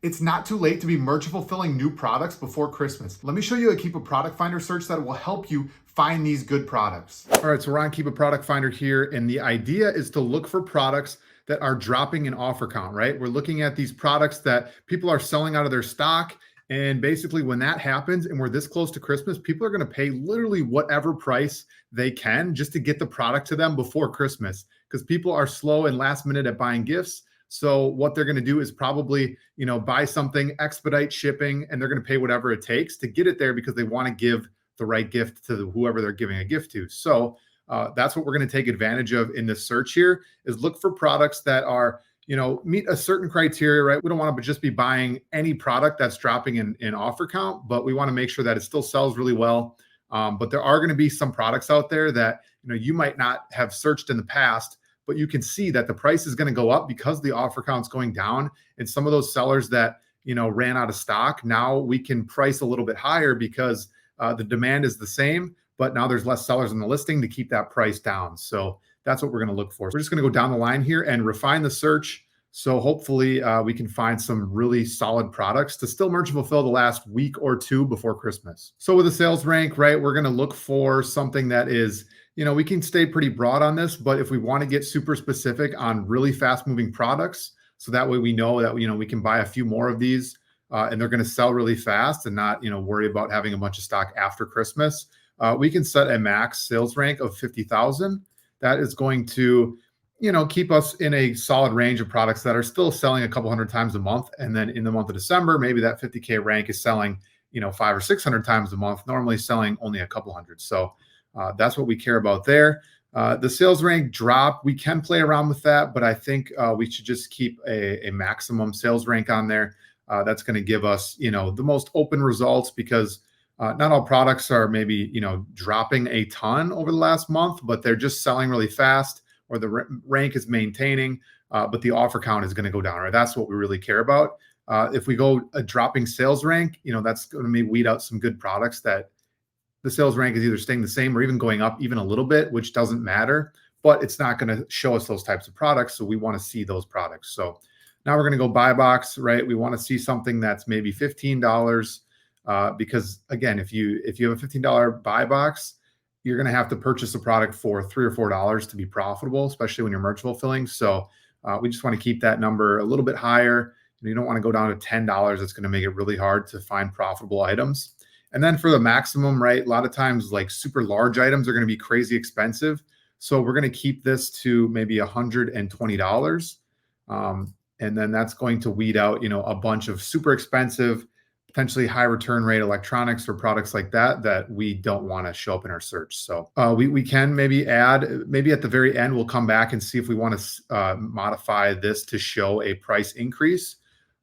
It's not too late to be merchant fulfilling new products before Christmas. Let me show you a Keepa product finder search that will help you find these good products. All right, so we're on Keepa product finder here, and the idea is to look for products that are dropping in offer count, right? We're looking at these products that people are selling out of their stock. And basically, when that happens and we're this close to Christmas, people are going to pay literally whatever price they can just to get the product to them before Christmas, because people are slow and last minute at buying gifts. So what they're going to do is probably, buy something, expedite shipping, and they're going to pay whatever it takes to get it there because they want to give the right gift to whoever they're giving a gift to. So that's what we're going to take advantage of in this search here, is look for products that are, meet a certain criteria, right? We don't want to just be buying any product that's dropping in offer count, but we want to make sure that it still sells really well. But there are going to be some products out there that, you might not have searched in the past, but you can see that the price is going to go up because the offer count's going down. And some of those sellers that, ran out of stock, now we can price a little bit higher because the demand is the same, but now there's less sellers in the listing to keep that price down. So that's what we're going to look for. We're just going to go down the line here and refine the search. So hopefully we can find some really solid products to still merchant fulfill the last week or two before Christmas. So with the sales rank, right, we're going to look for something that is, we can stay pretty broad on this, but if we want to get super specific on really fast moving products, so that way we know that, we can buy a few more of these and they're going to sell really fast and not, worry about having a bunch of stock after Christmas. We can set a max sales rank of 50,000. That is going to, keep us in a solid range of products that are still selling a couple hundred times a month. And then in the month of December, maybe that 50K rank is selling, 500 or 600 times a month, normally selling only a couple hundred. So that's what we care about there. The sales rank drop, we can play around with that, but I think we should just keep a maximum sales rank on there. That's going to give us, the most open results, because not all products are maybe, dropping a ton over the last month, but they're just selling really fast, or the rank is maintaining, but the offer count is going to go down, right? That's what we really care about. If we go a dropping sales rank, that's going to maybe weed out some good products that the sales rank is either staying the same or even going up even a little bit, which doesn't matter, but it's not going to show us those types of products. So we want to see those products. So now we're going to go buy box, right? We want to see something that's maybe $15, because again, if you have a $15 buy box, you're going to have to purchase a product for $3 or $4 to be profitable, especially when you're merchant fulfilling. So we just want to keep that number a little bit higher. You don't want to go down to $10. It's going to make it really hard to find profitable items. And then for the maximum, right, a lot of times like super large items are going to be crazy expensive. So we're going to keep this to maybe $120. And then that's going to weed out, a bunch of super expensive, potentially high return rate electronics or products like that we don't want to show up in our search. So we can maybe add, maybe at the very end, we'll come back and see if we want to modify this to show a price increase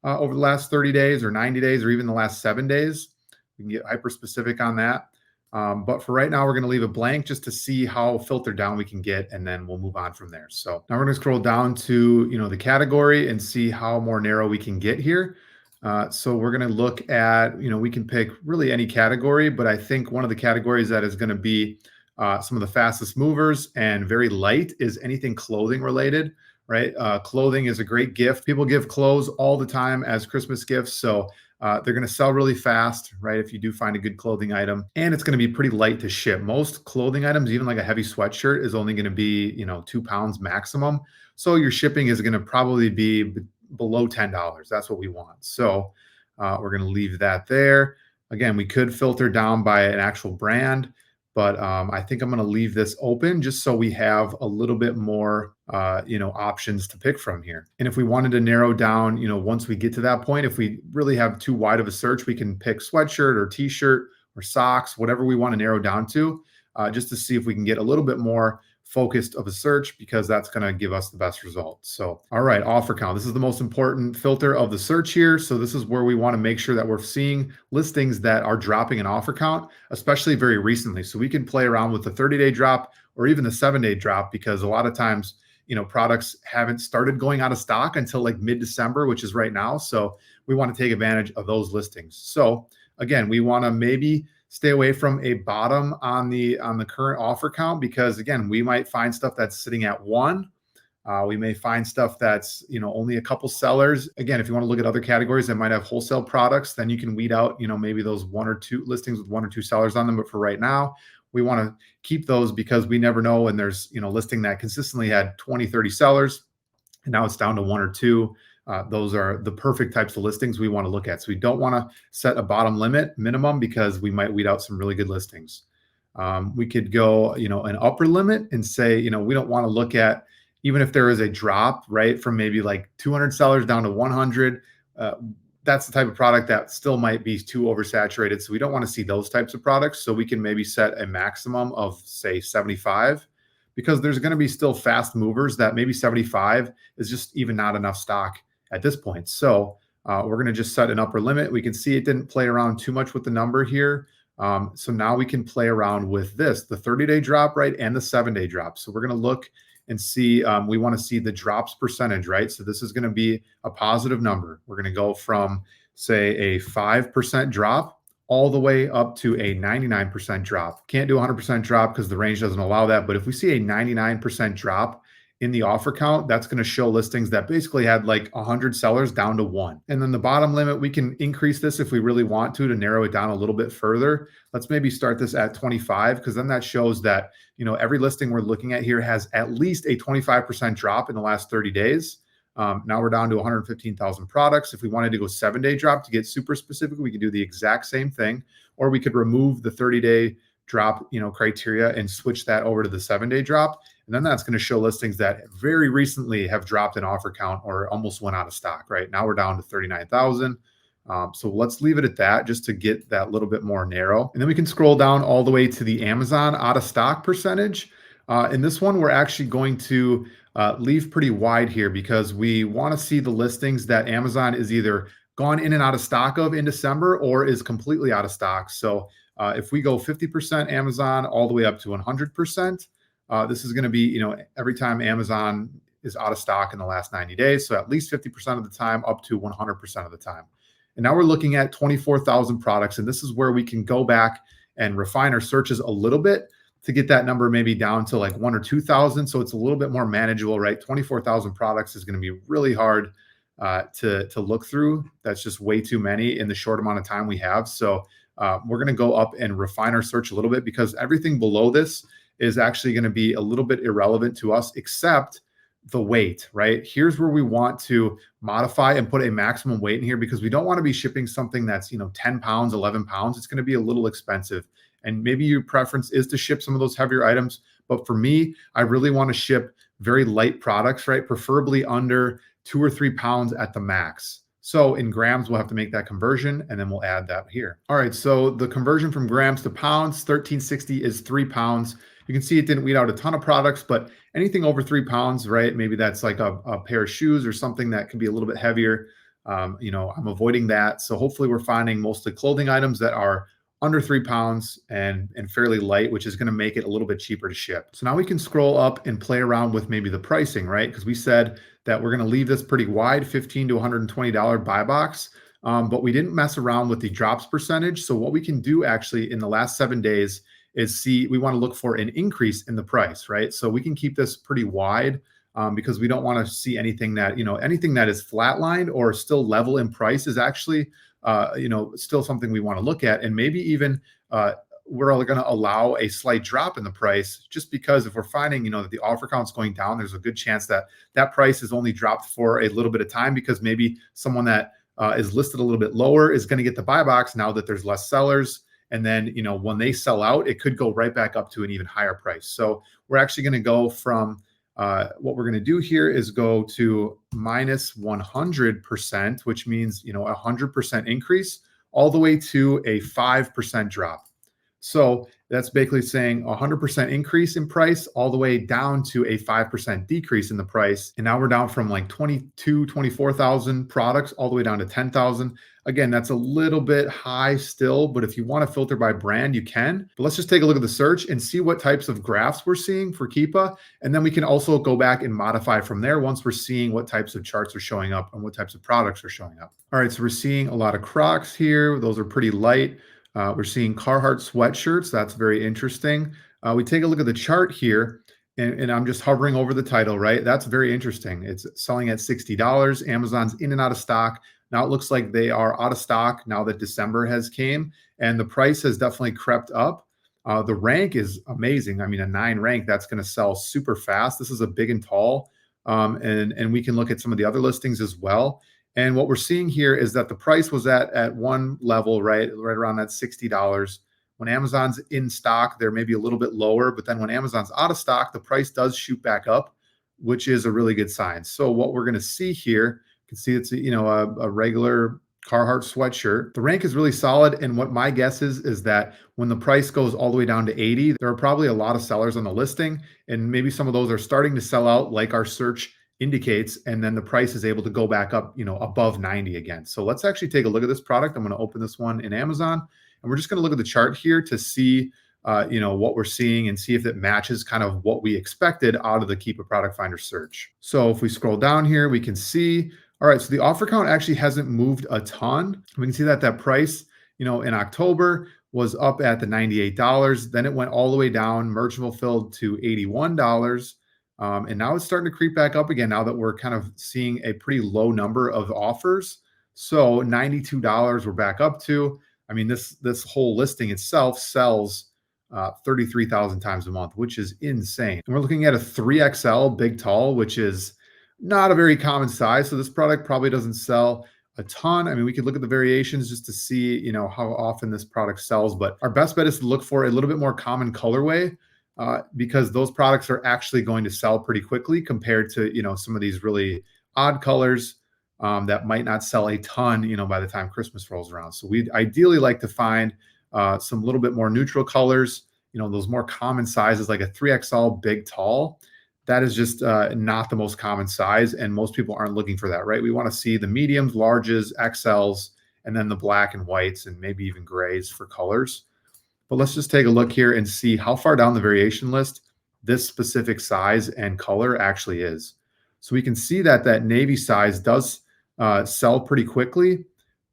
over the last 30 days or 90 days or even the last 7 days. We can get hyper specific on that. But for right now, we're going to leave it blank just to see how filtered down we can get, and then we'll move on from there. So now we're going to scroll down to, the category and see how more narrow we can get here. So we're going to look at, we can pick really any category, but I think one of the categories that is going to be some of the fastest movers and very light is anything clothing related, right? Clothing is a great gift. People give clothes all the time as Christmas gifts. So they're going to sell really fast, right? If you do find a good clothing item, and it's going to be pretty light to ship. Most clothing items, even like a heavy sweatshirt, is only going to be, 2 pounds maximum. So your shipping is going to probably be below $10. That's what we want. So we're going to leave that there. Again, we could filter down by an actual brand, but I think I'm going to leave this open just so we have a little bit more, options to pick from here. And if we wanted to narrow down, once we get to that point, if we really have too wide of a search, we can pick sweatshirt or t-shirt or socks, whatever we want to narrow down to, just to see if we can get a little bit more focused of a search, because that's going to give us the best results. So, all right, offer count. This is the most important filter of the search here. So this is where we want to make sure that we're seeing listings that are dropping an offer count, especially very recently. So we can play around with the 30-day drop or even the 7-day drop, because a lot of times, products haven't started going out of stock until like mid-December, which is right now. So we want to take advantage of those listings. So again, we want to maybe stay away from a bottom on the current offer count, because again, we might find stuff that's sitting at 1 We may find stuff that's, only a couple sellers. Again, if you want to look at other categories that might have wholesale products, then you can weed out, maybe those one or two listings with one or two sellers on them. But for right now, we want to keep those because we never know when there's, listing that consistently had 20, 30 sellers, and now it's down to one or two. Those are the perfect types of listings we want to look at. So we don't want to set a bottom limit minimum because we might weed out some really good listings. We could go, an upper limit and say, we don't want to look at, even if there is a drop, right, from maybe like 200 sellers down to 100, that's the type of product that still might be too oversaturated. So we don't want to see those types of products. So we can maybe set a maximum of, say, 75, because there's going to be still fast movers that maybe 75 is just even not enough stock at this point. So we're going to just set an upper limit. We can see it didn't play around too much with the number here. So now we can play around with this, the 30-day drop, right, and the 7-day drop. So we're going to look and see, we want to see the drops percentage, right? So this is going to be a positive number. We're going to go from, say, a 5% drop all the way up to a 99% drop. Can't do a 100% drop because the range doesn't allow that. But if we see a 99% drop in the offer count, that's going to show listings that basically had like 100 sellers down to one. And then the bottom limit, we can increase this if we really want to narrow it down a little bit further. Let's maybe start this at 25, because then that shows that, every listing we're looking at here has at least a 25% drop in the last 30 days. Now we're down to 115,000 products. If we wanted to go 7-day drop to get super specific, we could do the exact same thing, or we could remove the 30-day drop, criteria and switch that over to the 7-day drop. And then that's going to show listings that very recently have dropped in offer count or almost went out of stock, right? Now we're down to 39,000. So let's leave it at that just to get that little bit more narrow. And then we can scroll down all the way to the Amazon out of stock percentage. In this one, we're actually going to leave pretty wide here because we want to see the listings that Amazon is either gone in and out of stock of in December or is completely out of stock. So if we go 50% Amazon all the way up to 100%, this is going to be, every time Amazon is out of stock in the last 90 days. So at least 50% of the time, up to 100% of the time. And now we're looking at 24,000 products. And this is where we can go back and refine our searches a little bit to get that number maybe down to like 1,000 or 2,000. So it's a little bit more manageable, right? 24,000 products is going to be really hard to look through. That's just way too many in the short amount of time we have. So we're going to go up and refine our search a little bit, because everything below this is actually going to be a little bit irrelevant to us, except the weight, right? Here's where we want to modify and put a maximum weight in here, because we don't want to be shipping something that's, 10 pounds, 11 pounds. It's going to be a little expensive. And maybe your preference is to ship some of those heavier items. But for me, I really want to ship very light products, right? Preferably under 2 or 3 pounds at the max. So in grams, we'll have to make that conversion, and then we'll add that here. All right, so the conversion from grams to pounds, 1360 is 3 pounds. You can see it didn't weed out a ton of products, but anything over 3 pounds, right? Maybe that's like a pair of shoes or something that can be a little bit heavier. I'm avoiding that. So hopefully we're finding mostly clothing items that are under 3 pounds and fairly light, which is going to make it a little bit cheaper to ship. So now we can scroll up and play around with maybe the pricing, right? Because we said that we're going to leave this pretty wide, $15 to $120 buy box. But we didn't mess around with the drops percentage. So what we can do actually in the last 7 days is we want to look for an increase in the price, right? So we can keep this pretty wide because we don't want to see anything that, anything that is flatlined or still level in price is actually, still something we want to look at. And maybe even we're going to allow a slight drop in the price, just because if we're finding, that the offer count's going down, there's a good chance that that price is only dropped for a little bit of time, because maybe someone that is listed a little bit lower is going to get the buy box now that there's less sellers. And then, when they sell out, it could go right back up to an even higher price. So we're actually going to go from what we're going to do here is go to minus 100%, which means, 100% increase, all the way to a 5% drop. So that's basically saying 100% increase in price all the way down to a 5% decrease in the price. And now we're down from like 24,000 products all the way down to 10,000. Again, that's a little bit high still, but if you want to filter by brand, you can. But let's just take a look at the search and see what types of graphs we're seeing for Keepa. And then we can also go back and modify from there once we're seeing what types of charts are showing up and what types of products are showing up. All right, so we're seeing a lot of Crocs here. Those are pretty light. We're seeing Carhartt sweatshirts. That's very interesting. We take a look at the chart here, and I'm just hovering over the title, right? That's very interesting. It's selling at $60. Amazon's in and out of stock. Now it looks like they are out of stock now that December has came, and the price has definitely crept up. The rank is amazing. I mean, a 9 rank, that's going to sell super fast. This is a big and tall. And we can look at some of the other listings as well. And what we're seeing here is that the price was at one level, right around that $60. When Amazon's in stock, they're maybe a little bit lower, but then when Amazon's out of stock, the price does shoot back up, which is a really good sign. So what we're going to see here, you can see it's a regular Carhartt sweatshirt. The rank is really solid, and what my guess is that when the price goes all the way down to 80, there are probably a lot of sellers on the listing, and maybe some of those are starting to sell out, like our search indicates, and then the price is able to go back up, above 90 again. So let's actually take a look at this product. I'm going to open this one in Amazon, and we're just going to look at the chart here to see, what we're seeing and see if it matches kind of what we expected out of the Keepa Product Finder search. So if we scroll down here, we can see, all right, so the offer count actually hasn't moved a ton. We can see that price, in October was up at the $98. Then it went all the way down, merchant fulfilled to $81. And now it's starting to creep back up again now that we're kind of seeing a pretty low number of offers. So $92 we're back up to. I mean, this whole listing itself sells 33,000 times a month, which is insane. And we're looking at a 3XL big tall, which is not a very common size. So this product probably doesn't sell a ton. I mean, we could look at the variations just to see, how often this product sells, but our best bet is to look for a little bit more common colorway, because those products are actually going to sell pretty quickly compared to, some of these really odd colors that might not sell a ton, by the time Christmas rolls around. So we'd ideally like to find some little bit more neutral colors, those more common sizes like a 3XL big tall. That is just not the most common size, and most people aren't looking for that, right? We want to see the mediums, larges, XLs, and then the black and whites and maybe even grays for colors. But let's just take a look here and see how far down the variation list this specific size and color actually is. So we can see that navy size does sell pretty quickly,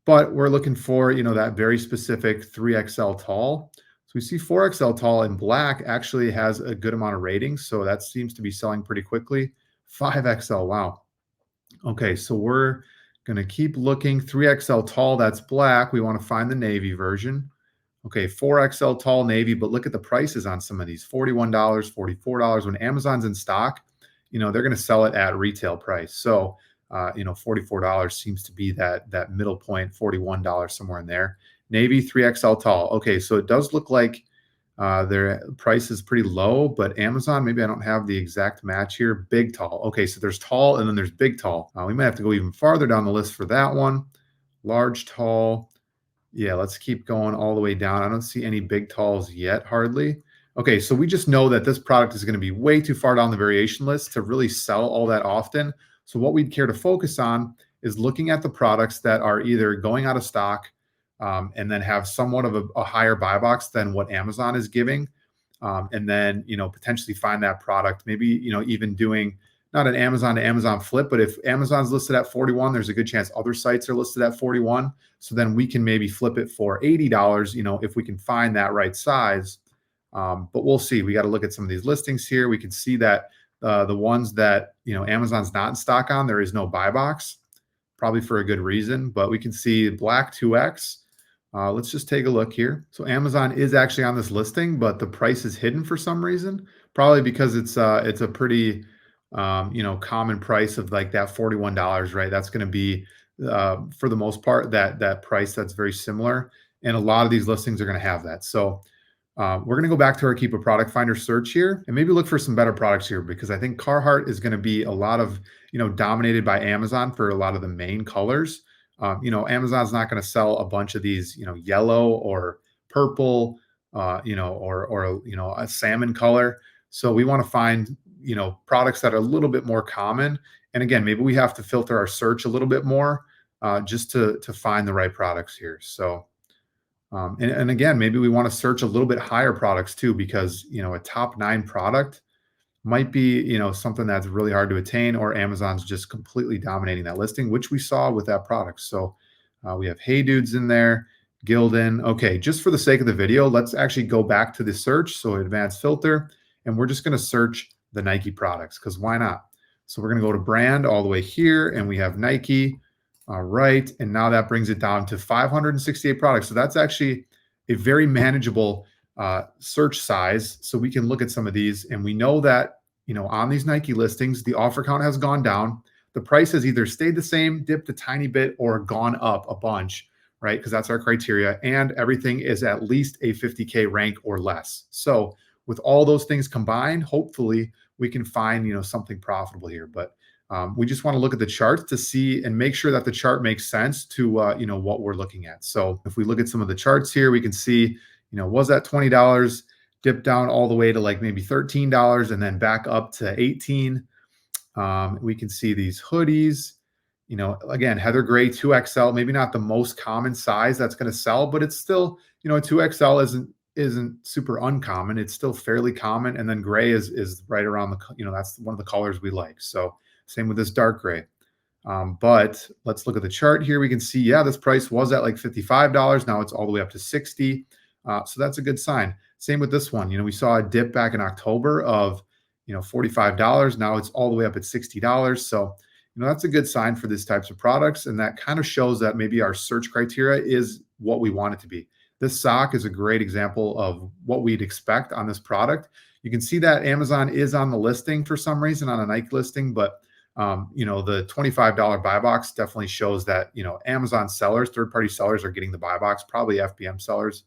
but we're looking for, that very specific 3XL tall. So we see 4XL tall in black actually has a good amount of ratings. So that seems to be selling pretty quickly. 5XL, wow. Okay, so we're going to keep looking. 3XL tall, that's black. We want to find the navy version. Okay, 4XL tall navy, but look at the prices on some of these. $41, $44. When Amazon's in stock, they're going to sell it at retail price. So, $44 seems to be that middle point, $41 somewhere in there. Navy 3XL tall. Okay, so it does look like their price is pretty low, but Amazon, maybe I don't have the exact match here. Big tall. Okay, so there's tall and then there's big tall. We might have to go even farther down the list for that one. Large tall. Yeah, let's keep going all the way down. I don't see any big talls yet, hardly. Okay, so we just know that this product is going to be way too far down the variation list to really sell all that often. So what we'd care to focus on is looking at the products that are either going out of stock and then have somewhat of a higher buy box than what Amazon is giving. And then, potentially find that product, maybe, even doing not an Amazon to Amazon flip, but if Amazon's listed at 41, there's a good chance other sites are listed at 41. So then we can maybe flip it for $80, if we can find that right size. But we'll see. We got to look at some of these listings here. We can see that the ones that, Amazon's not in stock on, there is no buy box, probably for a good reason, but we can see black 2X. Let's just take a look here. So Amazon is actually on this listing, but the price is hidden for some reason, probably because it's a pretty, common price of like that $41, right? That's going to be, for the most part, that price that's very similar. And a lot of these listings are going to have that. So we're going to go back to our Keepa Product Finder search here and maybe look for some better products here, because I think Carhartt is going to be a lot of, dominated by Amazon for a lot of the main colors. Amazon's not going to sell a bunch of these, yellow or purple, or a salmon color. So we want to find, products that are a little bit more common. And again, maybe we have to filter our search a little bit more just to find the right products here. So, and again, maybe we want to search a little bit higher products too, because, a top 9 product might be, something that's really hard to attain, or Amazon's just completely dominating that listing, which we saw with that product. So we have Hey Dudes in there, Gildan. Okay, just for the sake of the video, let's actually go back to the search. So advanced filter, and we're just going to search the Nike products, because why not? So we're going to go to brand all the way here, and we have Nike. All right. And now that brings it down to 568 products. So that's actually a very manageable search size. So we can look at some of these, and we know that, on these Nike listings, the offer count has gone down. The price has either stayed the same, dipped a tiny bit, or gone up a bunch, right? Because that's our criteria. And everything is at least a 50K rank or less. So with all those things combined, hopefully we can find, something profitable here. But we just want to look at the charts to see and make sure that the chart makes sense to what we're looking at. So if we look at some of the charts here, we can see, was that $20, dipped down all the way to like maybe $13 and then back up to 18. We can see these hoodies, again, Heather Gray 2XL, maybe not the most common size that's going to sell, but it's still, a 2XL isn't super uncommon. It's still fairly common. And then gray is right around that's one of the colors we like. So same with this dark gray. But let's look at the chart here. We can see, yeah, this price was at like $55. Now it's all the way up to 60. So that's a good sign. Same with this one. We saw a dip back in October of, $45. Now it's all the way up at $60. So, that's a good sign for these types of products. And that kind of shows that maybe our search criteria is what we want it to be. This sock is a great example of what we'd expect on this product. You can see that Amazon is on the listing for some reason on a Nike listing, but the $25 buy box definitely shows that, Amazon sellers, third-party sellers are getting the buy box, probably FBM sellers,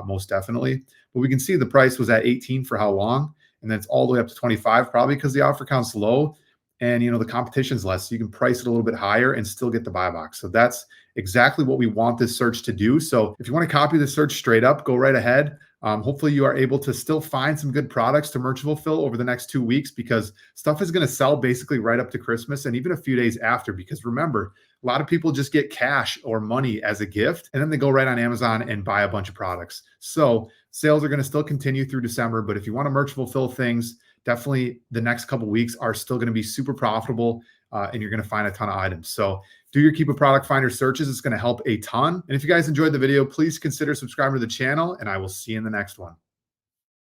most definitely. But we can see the price was at 18 for how long? And then it's all the way up to 25, probably because the offer count's low and, the competition's less. So you can price it a little bit higher and still get the buy box. So that's exactly what we want this search to do. So if you want to copy the search straight up, go right ahead. Hopefully you are able to still find some good products to merch fulfill over the next 2 weeks, because stuff is going to sell basically right up to Christmas and even a few days after. Because remember, a lot of people just get cash or money as a gift, and then they go right on Amazon and buy a bunch of products. So sales are going to still continue through December. But if you want to merch fulfill things, definitely the next couple of weeks are still going to be super profitable, and you're going to find a ton of items. So do your Keepa Product Finder searches. It's going to help a ton. And if you guys enjoyed the video, please consider subscribing to the channel, and I will see you in the next one.